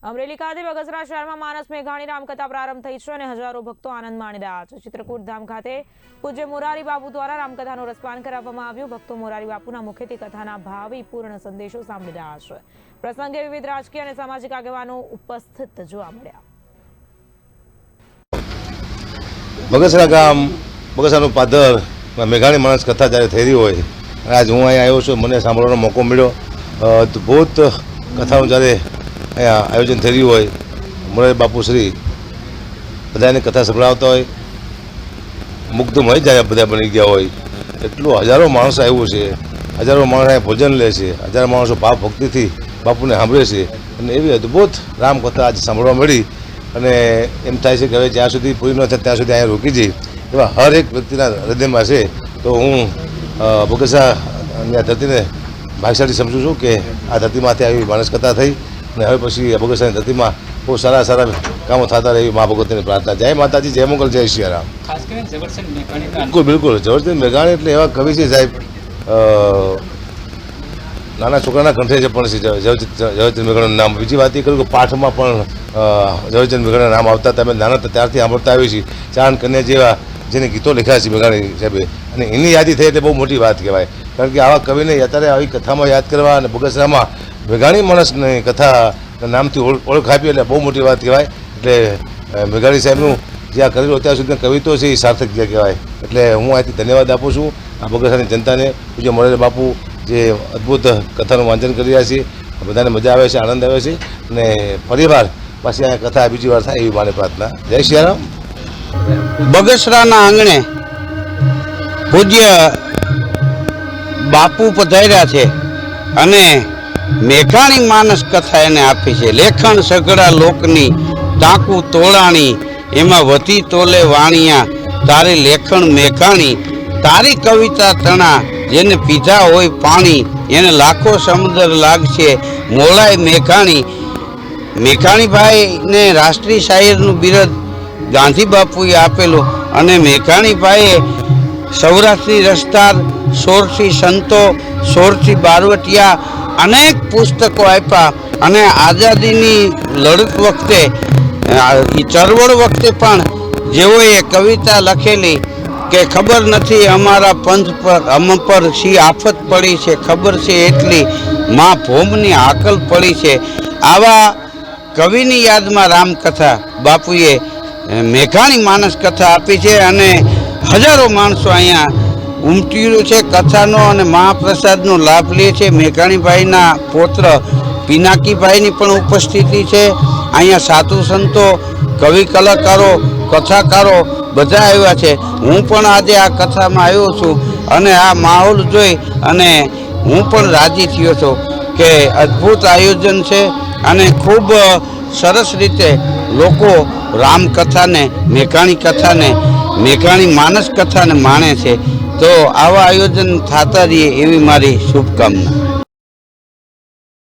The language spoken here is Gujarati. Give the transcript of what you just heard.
અમરેલી ખાતે બગસરા શહેરમાં માનસ મેઘાણી રામકથા પ્રારંભ થઈ છે અને હજારો ભક્તો આનંદ માણી રહ્યા છે। ચિત્રકૂટ ધામ ખાતે પૂજ્ય મોરારી બાપુ દ્વારા રામકથાનું રસપાન કરાવવામાં આવ્યું। ભક્તો મોરારી બાપુના મુખેથી કથાના ભાવીપૂર્ણ સંદેશો સાંભળી રહ્યા છે। પ્રસંગે વિવિધ રાજકીય અને સામાજિક આગેવાનો ઉપસ્થિત જોવા મળ્યા। બગસરા ગામ બગસરાનું પાદર મેઘાણી માનસ કથા જ્યારે થઈ રહી હોય આજ હું અહીંયા આવ્યો છું, મને સાંભળવાનો મોકો મળ્યો। અદ્ભુત કથાનું જ્યારે અહીંયા આયોજન થઈ રહ્યું હોય, મોરારી બાપુ શ્રી બધાને કથા સંભળાવતા હોય, મુગ્ધમય જાય બધા બની ગયા હોય। એટલું હજારો માણસો આવ્યું છે, હજારો માણસ અહીંયા ભોજન લે છે, હજારો માણસો ભાવ ભક્તિથી બાપુને સાંભળે છે અને એવી અદ્ભુત રામકથા આજે સાંભળવા મળી અને એમ થાય છે કે હવે જ્યાં સુધી પૂરી ન થાય ત્યાં સુધી અહીંયા રોકી જઈ એવા હર એક વ્યક્તિના હૃદયમાં છે। તો હું બગસરાની આ ધરતીને ભાગ્યશાળી સમજું છું કે આ ધરતીમાંથી આવી માણસ કથા થઈ અને હવે પછી બગસરાની ધરતીમાં બહુ સારા સારા કામો થતા રહે એવી મા ભગવતીની પ્રાર્થના। જય માતાજી, જય મોગલ, જય સિયારામ। ખાસ કરીને ઝવેરચંદ મેઘાણી, બિલકુલ ઝવેરચંદ મેઘાણી એટલે એવા કવિ છે સાહેબ, નાના છોકરાના કંઠે છે પણ ઝવેરચંદ મેઘાણીનું નામ। બીજી વાત એ કરું કે પાઠમાં પણ ઝવેરચંદ મેઘાણીના નામ આવતા હતા। અમે નાના ત્યારથી સાંભળતા આવીએ છીએ। ચાંદ કન્યા જેવા જેને ગીતો લખ્યા છે મેઘાણી સાહેબે, અને એની યાદી થઈ એટલે બહુ મોટી વાત કહેવાય। કારણ કે આવા કવિને અત્યારે આવી કથામાં યાદ કરવા અને બગસરામાં મેઘાણી માણસની કથા નામથી ઓળખ આપી એટલે બહુ મોટી વાત કહેવાય। એટલે મેઘાણી સાહેબનું જે આ કરેલું અત્યાર સુધી કવિતો છે એ સાર્થક કહેવાય। એટલે હું અહીંથી ધન્યવાદ આપું છું આ બગસરાની જનતાને। પૂજ્ય મોરારી બાપુ જે અદ્ભુત કથાનું વાંચન કરી રહ્યા છે, બધાને મજા આવે છે, આનંદ આવે છે અને ફરીવાર પાછી અહીંયા કથા બીજી વાર થાય એવી મારી પ્રાર્થના। જય સિયારામ। બગસરાના આંગણે પૂજ્ય બાપુ પધાર્યા છે અને મેઘાણી માનસ કથા એને આપી છે। લેખણ સઘળા લોકની ટાંકુ તોળાણી, એમાં વધી તોલે વાણિયા તારે લેખણ મેઘાણી। તારી કવિતા તણા જેને પીધા હોય પાણી, એને લાખો સમુદ્ર લાગશે મોલાય મેઘાણી। મેઘાણીભાઈને રાષ્ટ્રીય શાયરનું બિરુદ ગાંધી બાપુએ આપેલું અને મેઘાણીભાઈએ સૌરાષ્ટ્રની રસધાર, સોરઠી સંતો, સોરઠી બારવટિયા અનેક પુસ્તકો આપ્યા અને આઝાદીની લડત વખતે ચળવળ વખતે પણ જેઓએ કવિતા લખેલી કે ખબર નથી અમારા પંથ પર અમ પર શી આફત પડી છે, ખબર છે એટલી માં ભોમની હાકલ પડી છે। આવા કવિની યાદમાં રામકથા બાપુએ મેઘાણી માનસ કથા આપી છે અને હજારો માણસો અહીંયા ઉમટ્યું છે કથાનો અને મહાપ્રસાદનો લાભ લે છે। મેઘાણીભાઈના પૌત્ર પિનાકીભાઈની પણ ઉપસ્થિતિ છે। અહીંયા સાધુ સંતો, કવિ કલાકારો, કથાકારો બધા આવ્યા છે। હું પણ આજે આ કથામાં આવ્યો છું અને આ માહોલ જોઈ અને હું પણ રાજી થયો છું કે અદ્ભુત આયોજન છે અને ખૂબ સરસ રીતે લોકો રામકથાને, મેઘાણી કથાને, મેઘાણી માનસ કથાને માણે છે। તો આવા આયોજન થતા રહીએ એવી મારી શુભકામના।